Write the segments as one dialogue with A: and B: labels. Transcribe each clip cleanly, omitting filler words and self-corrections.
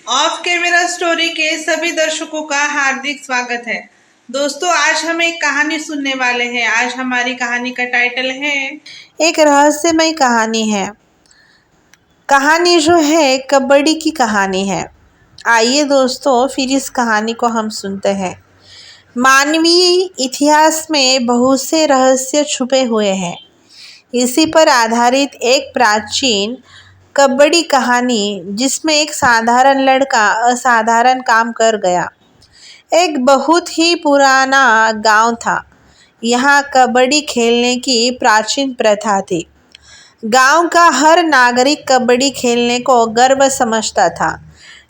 A: Of camera story के सभी दर्शकों का हार्दिक स्वागत है। दोस्तों, आज हम एक कहानी सुनने वाले हैं। आज हमारी कहानी का टाइटल है
B: एक रहस्यमय कहानी है। कहानी जो है कबड्डी की कहानी है। आइए दोस्तों, फिर इस कहानी को हम सुनते हैं। मानवीय इतिहास में बहुत से रहस्य छुपे हुए हैं। इसी पर आधारित एक प्राचीन कबड्डी कहानी, जिसमें एक साधारण लड़का असाधारण काम कर गया। एक बहुत ही पुराना गांव था। यहाँ कबड्डी खेलने की प्राचीन प्रथा थी। गांव का हर नागरिक कबड्डी खेलने को गर्व समझता था।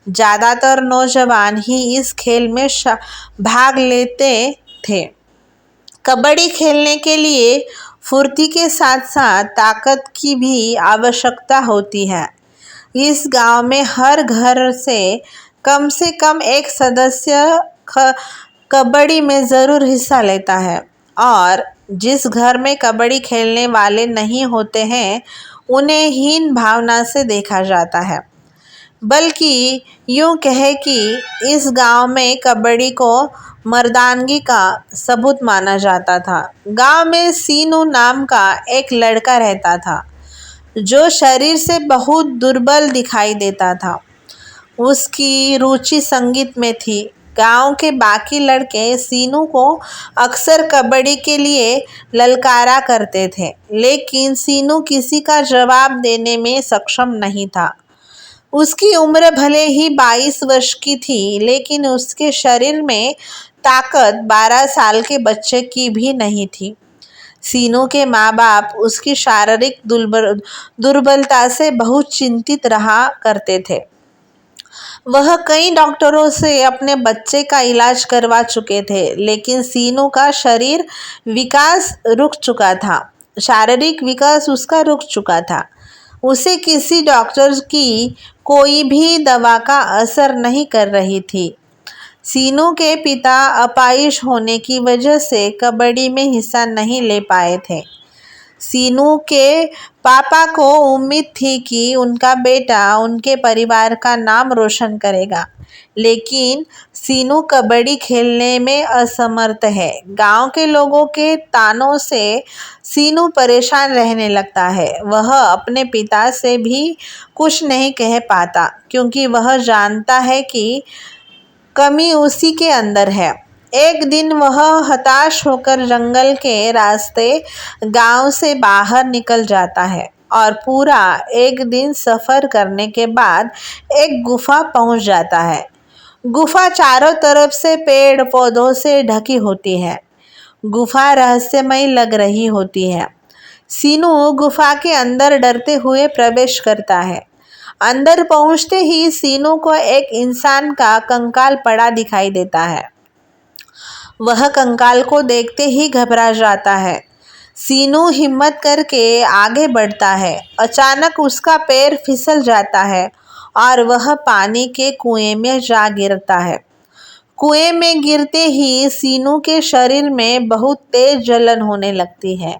B: ज़्यादातर नौजवान ही इस खेल में भाग लेते थे। कबड्डी खेलने के लिए फुर्ती के साथ साथ ताकत की भी आवश्यकता होती है। इस गांव में हर घर से कम एक सदस्य कबड्डी में ज़रूर हिस्सा लेता है, और जिस घर में कबड्डी खेलने वाले नहीं होते हैं उन्हें हीन भावना से देखा जाता है। बल्कि यूँ कहे कि इस गांव में कबड्डी को मर्दानगी का सबूत माना जाता था। गांव में सीनू नाम का एक लड़का रहता था, जो शरीर से बहुत दुर्बल दिखाई देता था। उसकी रुचि संगीत में थी। गांव के बाकी लड़के सीनू को अक्सर कबड्डी के लिए ललकारा करते थे, लेकिन सीनू किसी का जवाब देने में सक्षम नहीं था। उसकी उम्र भले ही 22 वर्ष की थी, लेकिन उसके शरीर में ताकत 12 साल के बच्चे की भी नहीं थी। सीनू के माँ बाप उसकी शारीरिक दुर्बलता से बहुत चिंतित रहा करते थे। वह कई डॉक्टरों से अपने बच्चे का इलाज करवा चुके थे, लेकिन सीनू का विकास रुक चुका था। शारीरिक विकास उसका रुक चुका था। उसे किसी डॉक्टर की कोई भी दवा का असर नहीं कर रही थी। सीनू के पिता अपाहिज होने की वजह से कबड्डी में हिस्सा नहीं ले पाए थे। सीनू के पापा को उम्मीद थी कि उनका बेटा उनके परिवार का नाम रोशन करेगा, लेकिन सीनू कबड्डी खेलने में असमर्थ है। गांव के लोगों के तानों से सीनू परेशान रहने लगता है। वह अपने पिता से भी कुछ नहीं कह पाता, क्योंकि वह जानता है कि कमी उसी के अंदर है। एक दिन वह हताश होकर जंगल के रास्ते गांव से बाहर निकल जाता है, और पूरा एक दिन सफ़र करने के बाद एक गुफा पहुंच जाता है। गुफा चारों तरफ से पेड़ पौधों से ढकी होती है। गुफा रहस्यमय लग रही होती है। सीनू गुफा के अंदर डरते हुए प्रवेश करता है। अंदर पहुंचते ही सीनू को एक इंसान का कंकाल पड़ा दिखाई देता है। वह कंकाल को देखते ही घबरा जाता है। सीनू हिम्मत करके आगे बढ़ता है। अचानक उसका पैर फिसल जाता है और वह पानी के कुएं में जा गिरता है। कुएं में गिरते ही सीनू के शरीर में बहुत तेज जलन होने लगती है,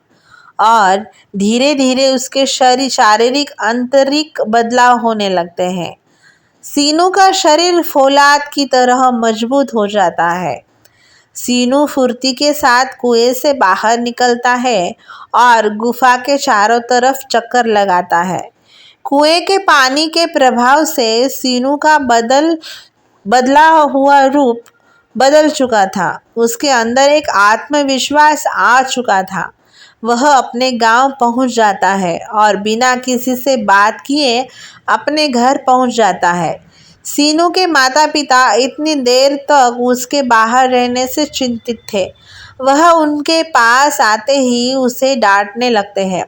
B: और धीरे धीरे उसके शारीरिक आंतरिक बदलाव होने लगते हैं। सीनू का शरीर फौलाद की तरह मजबूत हो जाता है। सीनू फुर्ती के साथ कुएं से बाहर निकलता है और गुफा के चारों तरफ चक्कर लगाता है। कुएं के पानी के प्रभाव से सीनू का बदला हुआ रूप बदल चुका था। उसके अंदर एक आत्मविश्वास आ चुका था। वह अपने गांव पहुंच जाता है और बिना किसी से बात किए अपने घर पहुंच जाता है। सीनू के माता पिता इतनी देर तक उसके बाहर रहने से चिंतित थे। वह उनके पास आते ही उसे डांटने लगते हैं,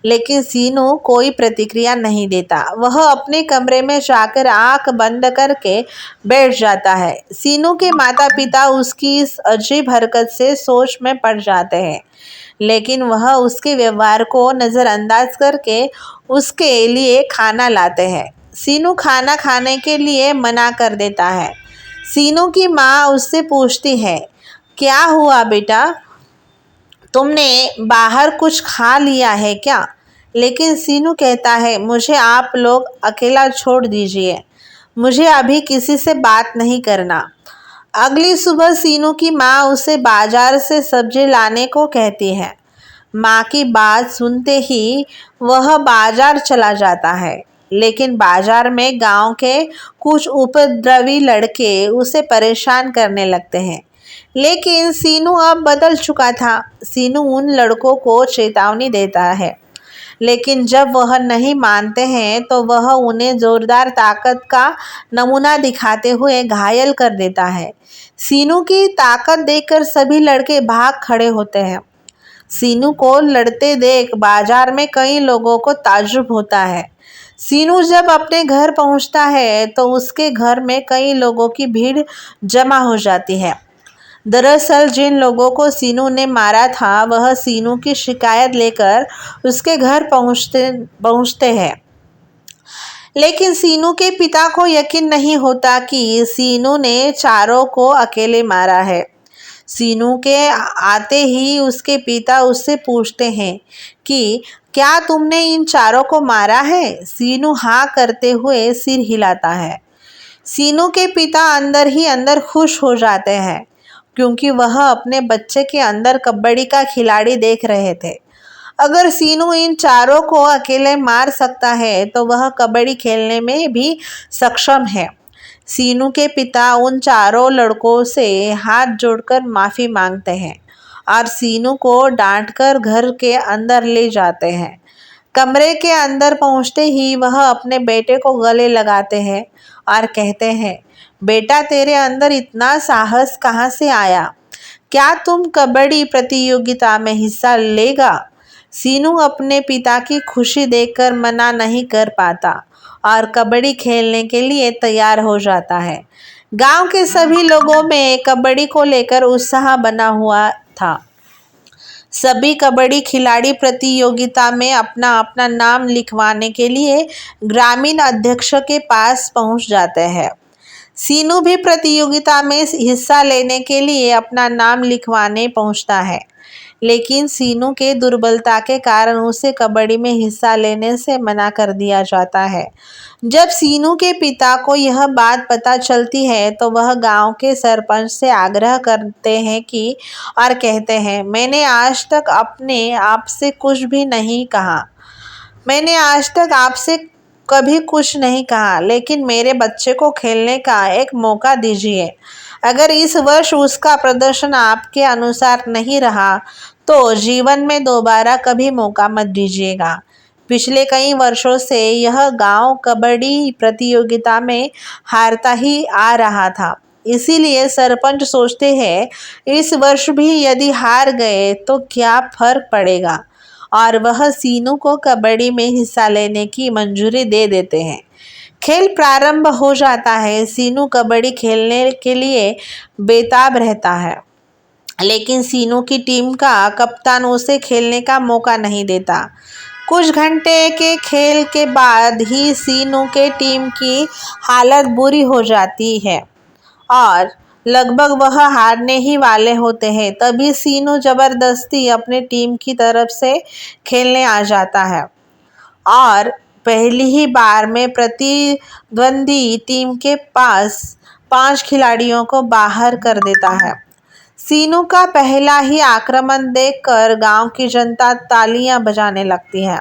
B: लेकिन सीनू कोई प्रतिक्रिया नहीं देता। वह अपने कमरे में जाकर आंख बंद करके बैठ जाता है। सीनू के माता पिता उसकी इस अजीब हरकत से सोच में पड़ जाते हैं, लेकिन वह उसके व्यवहार को नज़रअंदाज करके उसके लिए खाना लाते हैं। सीनू खाना खाने के लिए मना कर देता है। सीनू की माँ उससे पूछती है, क्या हुआ बेटा, तुमने बाहर कुछ खा लिया है क्या? लेकिन सीनू कहता है, मुझे आप लोग अकेला छोड़ दीजिए। मुझे अभी किसी से बात नहीं करना। अगली सुबह सीनू की माँ उसे बाजार से सब्जी लाने को कहती है। माँ की बात सुनते ही वह बाजार चला जाता है, लेकिन बाजार में गांव के कुछ उपद्रवी लड़के उसे परेशान करने लगते हैं। लेकिन सीनू अब बदल चुका था। सीनू उन लड़कों को चेतावनी देता है, लेकिन जब वह नहीं मानते हैं तो वह उन्हें जोरदार ताकत का नमूना दिखाते हुए घायल कर देता है। सीनू की ताकत देखकर सभी लड़के भाग खड़े होते हैं। सीनू को लड़ते देख बाजार में कई लोगों को ताज्जुब होता है। सीनू जब अपने घर पहुंचता है तो उसके घर में कई लोगों की भीड़ जमा हो जाती है। दरअसल जिन लोगों को सीनू ने मारा था वह सीनू की शिकायत लेकर उसके घर पहुंचते हैं। लेकिन सीनू के पिता को यकीन नहीं होता कि सीनू ने चारों को अकेले मारा है। सीनू के आते ही उसके पिता उससे पूछते हैं कि क्या तुमने इन चारों को मारा है? सीनू हाँ करते हुए सिर हिलाता है। सीनू के पिता अंदर ही अंदर खुश हो जाते हैं, क्योंकि वह अपने बच्चे के अंदर कबड्डी का खिलाड़ी देख रहे थे। अगर सीनू इन चारों को अकेले मार सकता है तो वह कबड्डी खेलने में भी सक्षम है। सीनू के पिता उन चारों लड़कों से हाथ जोड़कर माफ़ी मांगते हैं और सीनू को डांटकर घर के अंदर ले जाते हैं। कमरे के अंदर पहुंचते ही वह अपने बेटे को गले लगाते हैं और कहते हैं, बेटा तेरे अंदर इतना साहस कहाँ से आया? क्या तुम कबड्डी प्रतियोगिता में हिस्सा लेगा? सीनू अपने पिता की खुशी देखकर मना नहीं कर पाता और कबड्डी खेलने के लिए तैयार हो जाता है। गांव के सभी लोगों में कबड्डी को लेकर उत्साह बना हुआ था। सभी कबड्डी खिलाड़ी प्रतियोगिता में अपना अपना नाम लिखवाने के लिए ग्रामीण अध्यक्ष के पास पहुंच जाते हैं। सीनू भी प्रतियोगिता में हिस्सा लेने के लिए अपना नाम लिखवाने पहुंचता है, लेकिन सीनू के दुर्बलता के कारण उसे कबड्डी में हिस्सा लेने से मना कर दिया जाता है। जब सीनू के पिता को यह बात पता चलती है तो वह गांव के सरपंच से आग्रह करते हैं कि और कहते हैं, मैंने आज तक अपने आप से कुछ भी नहीं कहा। मैंने आज तक आपसे कभी कुछ नहीं कहा, लेकिन मेरे बच्चे को खेलने का एक मौका दीजिए। अगर इस वर्ष उसका प्रदर्शन आपके अनुसार नहीं रहा तो जीवन में दोबारा कभी मौका मत दीजिएगा। पिछले कई वर्षों से यह गांव कबड्डी प्रतियोगिता में हारता ही आ रहा था, इसीलिए सरपंच सोचते हैं इस वर्ष भी यदि हार गए तो क्या फर्क पड़ेगा, और वह सीनू को कबड्डी में हिस्सा लेने की मंजूरी दे देते हैं। खेल प्रारंभ हो जाता है। सीनू कबड्डी खेलने के लिए बेताब रहता है, लेकिन सीनू की टीम का कप्तान उसे खेलने का मौका नहीं देता। कुछ घंटे के खेल के बाद ही सीनू के टीम की हालत बुरी हो जाती है और लगभग वह हारने ही वाले होते हैं। तभी सीनू जबरदस्ती अपने टीम की तरफ से खेलने आ जाता है और पहली ही बार में प्रतिद्वंदी टीम के पास 5 खिलाड़ियों को बाहर कर देता है। सीनू का पहला ही आक्रमण देखकर गांव की जनता तालियां बजाने लगती है।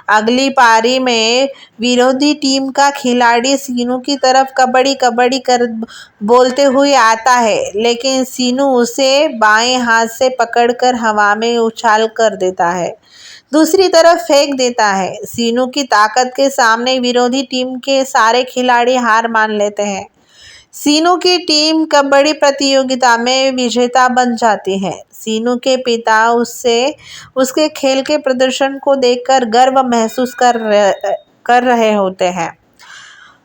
B: अगली पारी में विरोधी टीम का खिलाड़ी सीनू की तरफ कबड्डी कबड्डी कर बोलते हुए आता है, लेकिन सीनू उसे बाएं हाथ से पकड़कर हवा में उछाल कर देता है, दूसरी तरफ फेंक देता है। सीनू की ताकत के सामने विरोधी टीम के सारे खिलाड़ी हार मान लेते हैं। सीनू की टीम कबड्डी प्रतियोगिता में विजेता बन जाती है। सीनू के पिता उसके खेल के प्रदर्शन को देखकर गर्व महसूस कर रहे होते हैं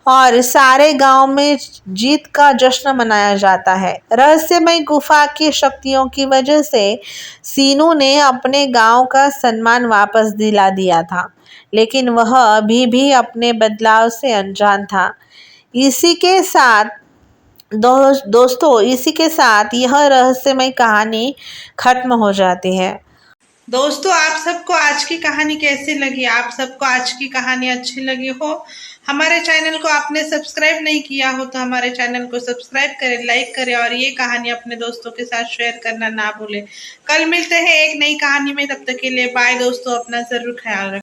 B: और सारे गांव में जीत का जश्न मनाया जाता है। रहस्यमय गुफा की शक्तियों की वजह से सीनू ने अपने गांव का सम्मान वापस दिला दिया था, लेकिन वह अभी भी अपने बदलाव से अनजान था। इसी के साथ दोस्तों इसी के साथ यह रहस्यमय कहानी खत्म हो जाती है।
A: दोस्तों, आप सबको आज की कहानी कैसी लगी? आप सबको आज की कहानी अच्छी लगी हो हमारे चैनल को आपने सब्सक्राइब नहीं किया हो तो हमारे चैनल को सब्सक्राइब करें, लाइक करें और ये कहानी अपने दोस्तों के साथ शेयर करना ना भूलें। कल मिलते हैं एक नई कहानी में, तब तक के लिए बाय दोस्तों, अपना जरूर ख्याल रखें।